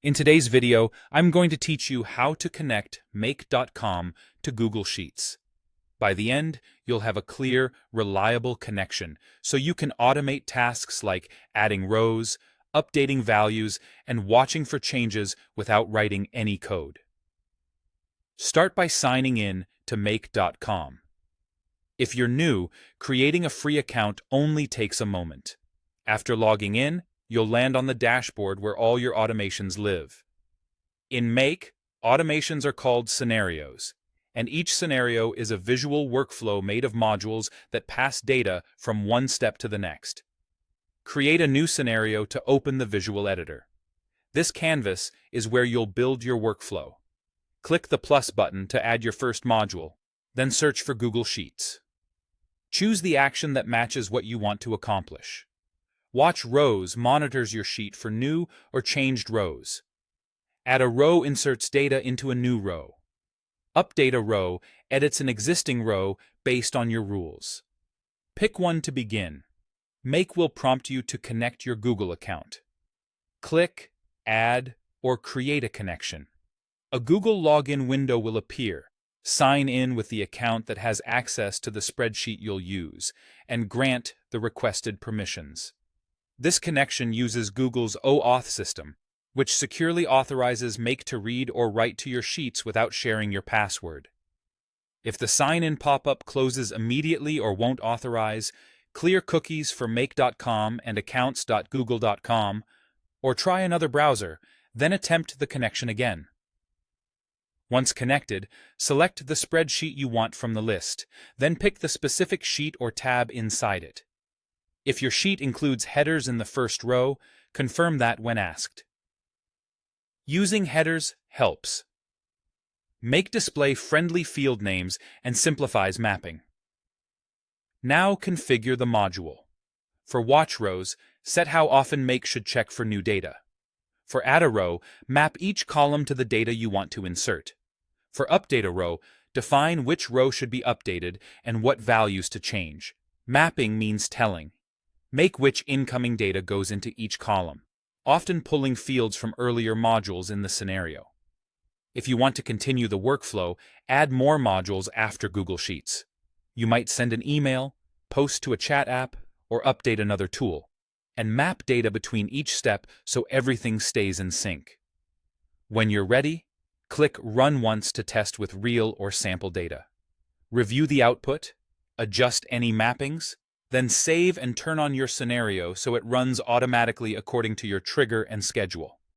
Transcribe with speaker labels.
Speaker 1: In today's video, I'm going to teach you how to connect make.com to Google Sheets. By the end, you'll have a clear, reliable connection, so you can automate tasks like adding rows, updating values, and watching for changes without writing any code. Start by signing in to make.com. If you're new, creating a free account only takes a moment. After logging in, you'll land on the dashboard where all your automations live. In Make, automations are called scenarios, and each scenario is a visual workflow made of modules that pass data from one step to the next. Create a new scenario to open the visual editor. This canvas is where you'll build your workflow. Click the plus button to add your first module, then search for Google Sheets. Choose the action that matches what you want to accomplish. Watch Rows monitors your sheet for new or changed rows. Add a row inserts data into a new row. Update a row edits an existing row based on your rules. Pick one to begin. Make will prompt you to connect your Google account. Click, Add, or Create a connection. A Google login window will appear. Sign in with the account that has access to the spreadsheet you'll use, and grant the requested permissions. This connection uses Google's OAuth system, which securely authorizes Make to read or write to your sheets without sharing your password. If the sign-in pop-up closes immediately or won't authorize, clear cookies for make.com and accounts.google.com, or try another browser, then attempt the connection again. Once connected, select the spreadsheet you want from the list, then pick the specific sheet or tab inside it. If your sheet includes headers in the first row, confirm that when asked. Using headers helps. Make display friendly field names and simplifies mapping. Now configure the module. For watch rows, set how often Make should check for new data. For add a row, map each column to the data you want to insert. For update a row, define which row should be updated and what values to change. Mapping means telling. Make which incoming data goes into each column, often pulling fields from earlier modules in the scenario. If you want to continue the workflow, add more modules after Google Sheets. You might send an email, post to a chat app, or update another tool, and map data between each step so everything stays in sync. When you're ready, click Run once to test with real or sample data. Review the output, adjust any mappings, then save and turn on your scenario so it runs automatically according to your trigger and schedule.